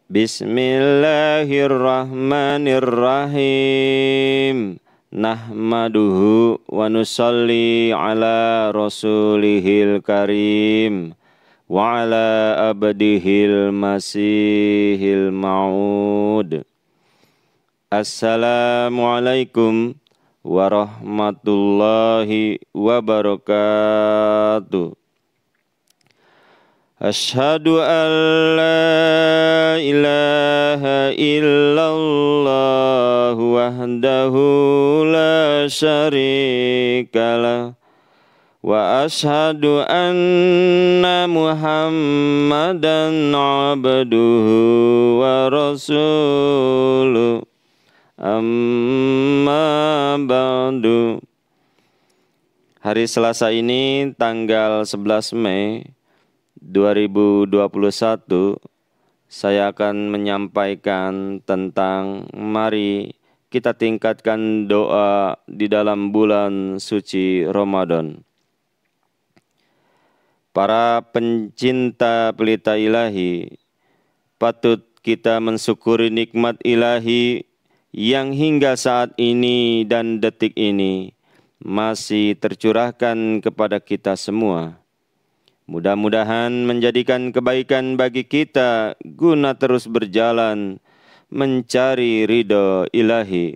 Bismillahirrahmanirrahim. Nahmaduhu wa nusalli ala rasulihil karim wa ala abdihil masihil ma'ud. Assalamualaikum warahmatullahi wabarakatuh. Asyhadu an la ilaha illallah wahdahu la syarikalah wa asyhadu anna Muhammadan abduhu wa rasuluh. Amma ba'du. Hari Selasa ini tanggal 11 Mei 2021, saya akan menyampaikan tentang mari kita tingkatkan doa di dalam bulan suci Ramadan. Para pencinta pelita ilahi, patut kita mensyukuri nikmat ilahi yang hingga saat ini dan detik ini masih tercurahkan kepada kita semua. Mudah-mudahan menjadikan kebaikan bagi kita guna terus berjalan mencari ridho ilahi.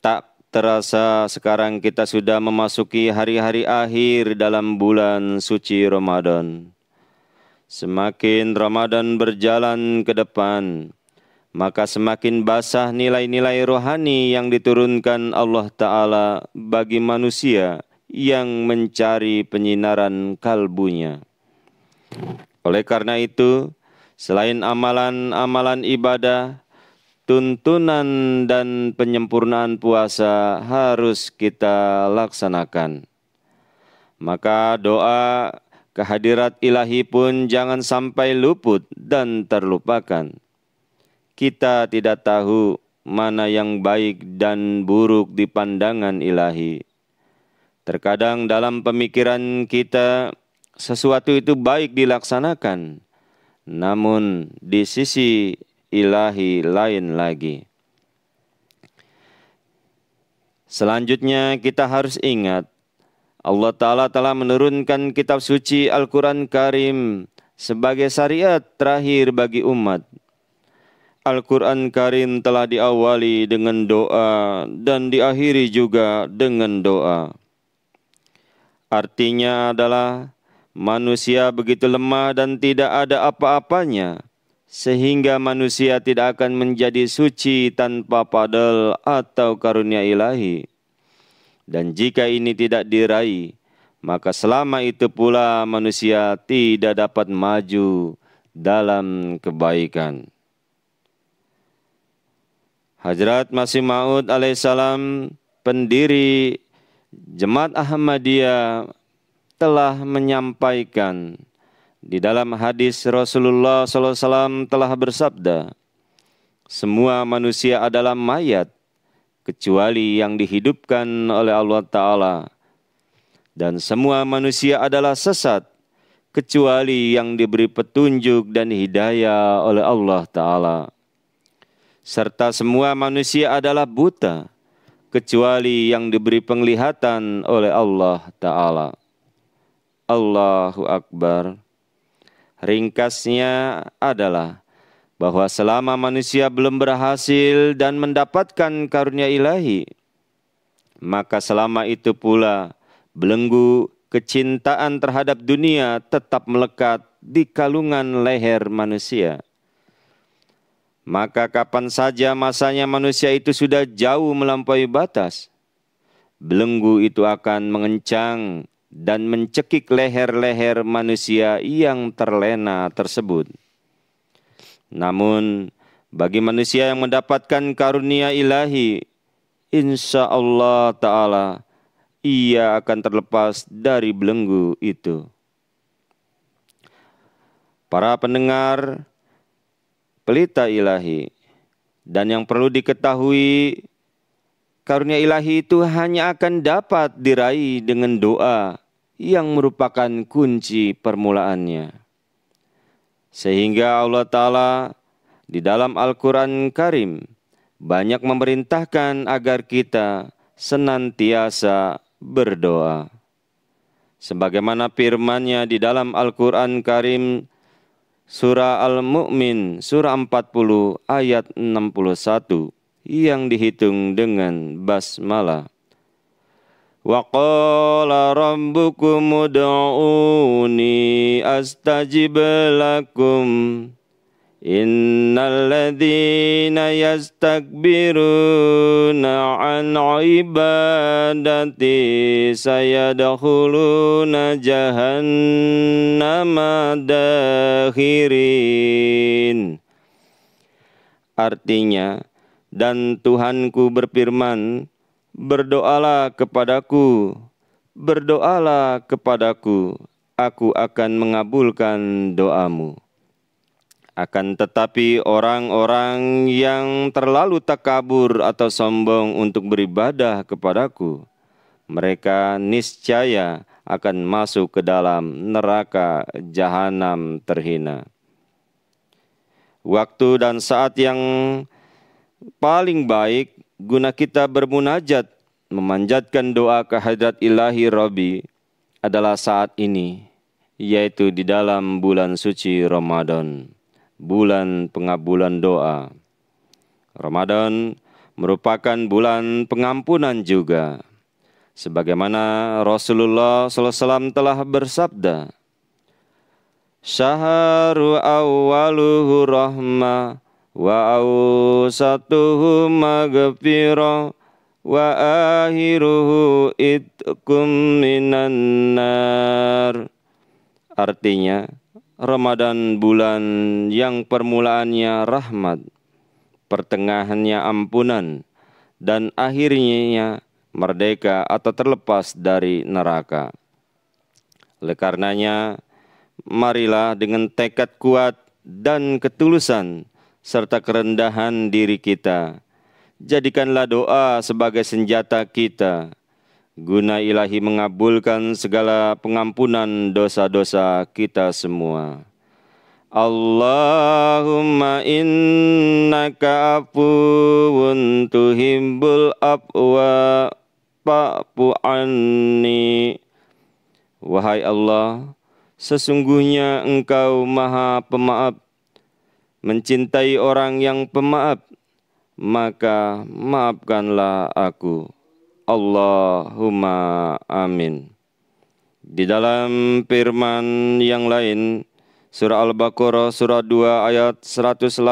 Tak terasa sekarang kita sudah memasuki hari-hari akhir dalam bulan suci Ramadan. Semakin Ramadan berjalan ke depan, maka semakin basah nilai-nilai rohani yang diturunkan Allah Ta'ala bagi manusia yang mencari penyinaran kalbunya. Oleh karena itu, selain amalan-amalan ibadah, tuntunan dan penyempurnaan puasa harus kita laksanakan. Maka doa kehadirat ilahi pun jangan sampai luput dan terlupakan. Kita tidak tahu mana yang baik dan buruk di pandangan ilahi. Terkadang dalam pemikiran kita sesuatu itu baik dilaksanakan, namun di sisi ilahi lain lagi. Selanjutnya kita harus ingat, Allah Ta'ala telah menurunkan kitab suci Al-Quran Karim sebagai syariat terakhir bagi umat. Al-Quran Karim telah diawali dengan doa dan diakhiri juga dengan doa. Artinya adalah manusia begitu lemah dan tidak ada apa-apanya, sehingga manusia tidak akan menjadi suci tanpa fadl atau karunia ilahi. Dan jika ini tidak diraih, maka selama itu pula manusia tidak dapat maju dalam kebaikan. Hadrat Masih Maud alaihissalam, pendiri Jemaat Ahmadiyah, telah menyampaikan di dalam hadis Rasulullah SAW telah bersabda, semua manusia adalah mayat kecuali yang dihidupkan oleh Allah Ta'ala, dan semua manusia adalah sesat kecuali yang diberi petunjuk dan hidayah oleh Allah Ta'ala, serta semua manusia adalah buta kecuali yang diberi penglihatan oleh Allah Ta'ala. Allahu Akbar. Ringkasnya adalah bahwa selama manusia belum berhasil dan mendapatkan karunia ilahi, maka selama itu pula belenggu kecintaan terhadap dunia tetap melekat di kalungan leher manusia. Maka kapan saja masanya manusia itu sudah jauh melampaui batas, belenggu itu akan mengencang dan mencekik leher-leher manusia yang terlena tersebut. Namun, bagi manusia yang mendapatkan karunia ilahi, insya Allah Ta'ala, ia akan terlepas dari belenggu itu. Para pendengar pelita ilahi, dan yang perlu diketahui, karunia ilahi itu hanya akan dapat diraih dengan doa yang merupakan kunci permulaannya. Sehingga Allah Ta'ala di dalam Al-Quran Karim banyak memerintahkan agar kita senantiasa berdoa. Sebagaimana firman-Nya di dalam Al-Quran Karim surah Al-Mu'min surah 40 ayat 61 yang dihitung dengan basmalah. Wa qala rabbukum ud'uni astajib lakum innal ladzina yastakbiruna an ibadati sayadkhuluna jahannama dakhirin. Artinya, dan Tuhanku berfirman, berdoalah kepadaku, aku akan mengabulkan doamu. Akan tetapi orang-orang yang terlalu takabur atau sombong untuk beribadah kepadaku, mereka niscaya akan masuk ke dalam neraka jahanam terhina. Waktu dan saat yang paling baik guna kita bermunajat, memanjatkan doa kehadrat ilahi Rabbi adalah saat ini, yaitu di dalam bulan suci Ramadan, bulan pengabulan doa. Ramadan merupakan bulan pengampunan juga. Sebagaimana Rasulullah SAW telah bersabda, Syaharu awwaluhu rahmah wa awsatuhu maghfirah wa akhiruhu itqum minan nar. Artinya, Ramadan bulan yang permulaannya rahmat, pertengahannya ampunan, dan akhirnya merdeka atau terlepas dari neraka. Oleh karenanya, marilah dengan tekad kuat dan ketulusan serta kerendahan diri kita, jadikanlah doa sebagai senjata kita, guna ilahi mengabulkan segala pengampunan dosa-dosa kita semua. Allahumma innaka afuwun tuhibbul afwa fa'fu anni. Wahai Allah, sesungguhnya Engkau Maha Pemaaf, mencintai orang yang pemaaf, maka maafkanlah aku. Allahumma amin. Di dalam firman yang lain, surah Al-Baqarah surah 2 ayat 187,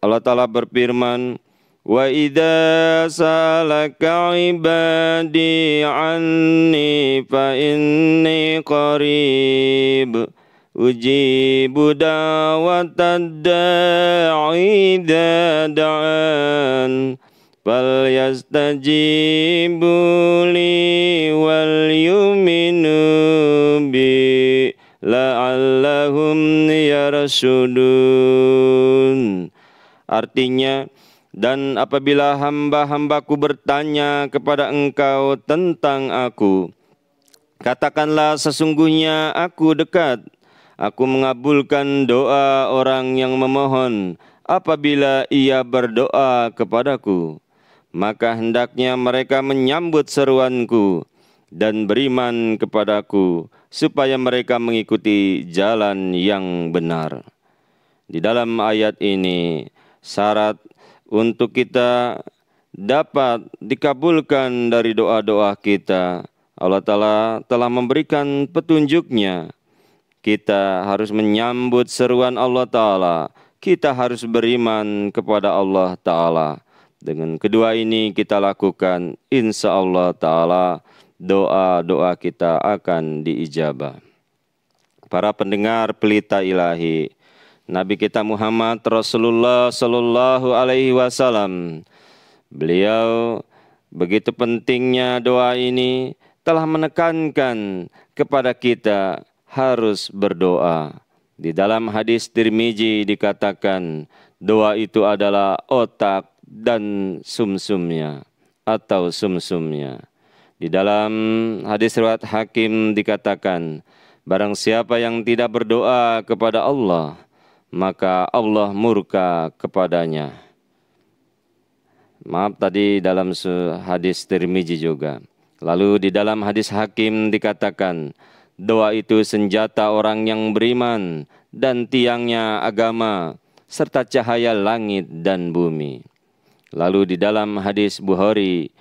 Allah Ta'ala berfirman, Wa idza salaka ibadi anni fa inni qarib ujibu da'watad da'i idza da'an fal yastajibu li wal yu'minu bi la'allahum yarshudun. Artinya, dan apabila hamba-hambaku bertanya kepada engkau tentang aku, katakanlah sesungguhnya aku dekat. Aku mengabulkan doa orang yang memohon apabila ia berdoa kepadaku. Maka hendaknya mereka menyambut seruanku dan beriman kepadaku, supaya mereka mengikuti jalan yang benar. Di dalam ayat ini, syarat untuk kita dapat dikabulkan dari doa-doa kita, Allah Ta'ala telah memberikan petunjuknya. Kita harus menyambut seruan Allah Ta'ala. Kita harus beriman kepada Allah Ta'ala. Dengan kedua ini kita lakukan, insya Allah Ta'ala doa-doa kita akan diijabah. Para pendengar pelita ilahi, Nabi kita Muhammad Rasulullah Sallallahu Alaihi Wasallam, beliau begitu pentingnya doa ini telah menekankan kepada kita harus berdoa. Di dalam hadis Tirmizi dikatakan, doa itu adalah otak dan sumsumnya atau sumsumnya. Di dalam hadis riwayat Hakim dikatakan, barang siapa yang tidak berdoa kepada Allah, maka Allah murka kepadanya. Maaf, tadi dalam hadis Tirmizi juga. Lalu di dalam hadis Hakim dikatakan, doa itu senjata orang yang beriman dan tiangnya agama, serta cahaya langit dan bumi. Lalu di dalam hadis Bukhari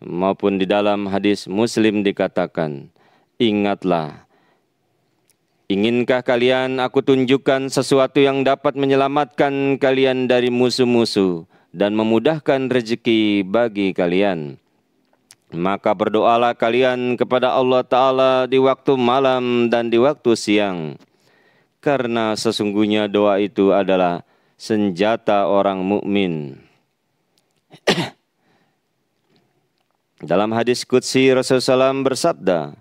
maupun di dalam hadis Muslim dikatakan, ingatlah, inginkah kalian aku tunjukkan sesuatu yang dapat menyelamatkan kalian dari musuh-musuh dan memudahkan rezeki bagi kalian? Maka berdoalah kalian kepada Allah Ta'ala di waktu malam dan di waktu siang, karena sesungguhnya doa itu adalah senjata orang mukmin. Dalam hadis qudsi Rasulullah SAW bersabda,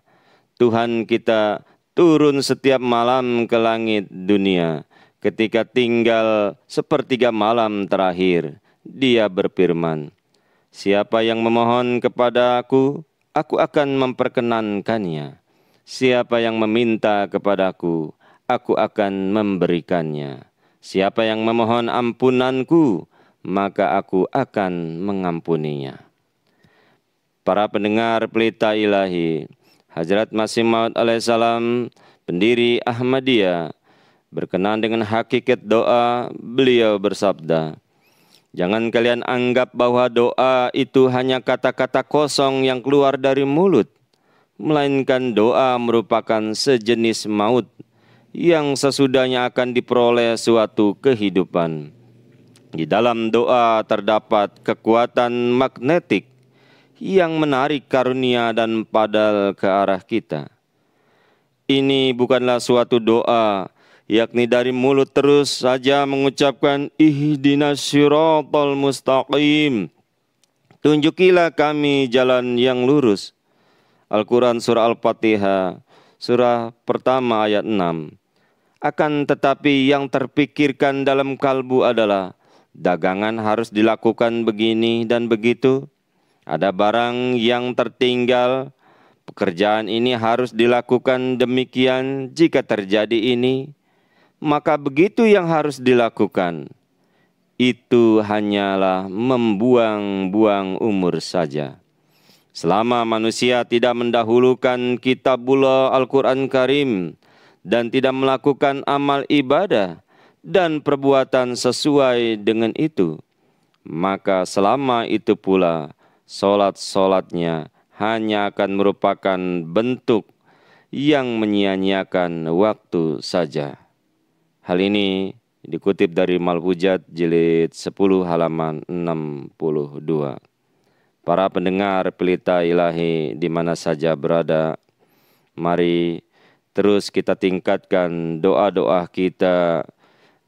Tuhan kita turun setiap malam ke langit dunia. Ketika tinggal sepertiga malam terakhir, Dia berfirman, siapa yang memohon kepada aku akan memperkenankannya. Siapa yang meminta kepadaku, aku akan memberikannya. Siapa yang memohon ampunanku, maka aku akan mengampuninya. Para pendengar Pelita Ilahi, Hadrat Masih Maud alaihissalam, pendiri Ahmadiyah, berkenan dengan hakikat doa, beliau bersabda, jangan kalian anggap bahwa doa itu hanya kata-kata kosong yang keluar dari mulut, melainkan doa merupakan sejenis maut yang sesudahnya akan diperoleh suatu kehidupan. Di dalam doa terdapat kekuatan magnetik yang menarik karunia dan padal ke arah kita. Ini bukanlah suatu doa, yakni dari mulut terus saja mengucapkan ihdinas siratal mustaqim, tunjukilah kami jalan yang lurus. Al-Quran surah Al-Fatihah, surah pertama ayat 6. Akan tetapi yang terpikirkan dalam kalbu adalah, dagangan harus dilakukan begini dan begitu. Ada barang yang tertinggal, pekerjaan ini harus dilakukan demikian, jika terjadi ini, maka begitu yang harus dilakukan. Itu hanyalah membuang-buang umur saja. Selama manusia tidak mendahulukan kitabullah Al-Quran Karim dan tidak melakukan amal ibadah dan perbuatan sesuai dengan itu, maka selama itu pula solat-solatnya hanya akan merupakan bentuk yang menyia-nyiakan waktu saja. Hal ini dikutip dari Malfujat jilid 10 halaman 62. Para pendengar Pelita Ilahi di mana saja berada, mari terus kita tingkatkan doa-doa kita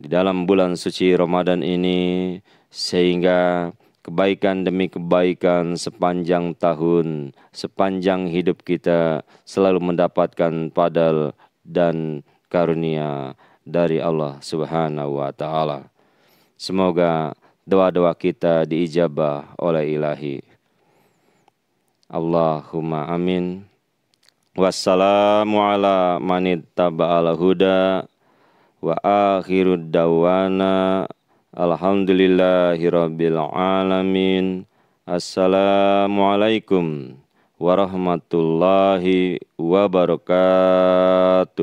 di dalam bulan suci Ramadan ini, sehingga kebaikan demi kebaikan sepanjang tahun, sepanjang hidup kita selalu mendapatkan padal dan karunia dari Allah Subhanahu wa Ta'ala. Semoga doa-doa kita diijabah oleh Ilahi. Allahumma amin. Wassalamu ala manittaba'al huda wa akhirud dawana alhamdulillahirabbil alamin. Assalamualaikum warahmatullahi wabarakatuh.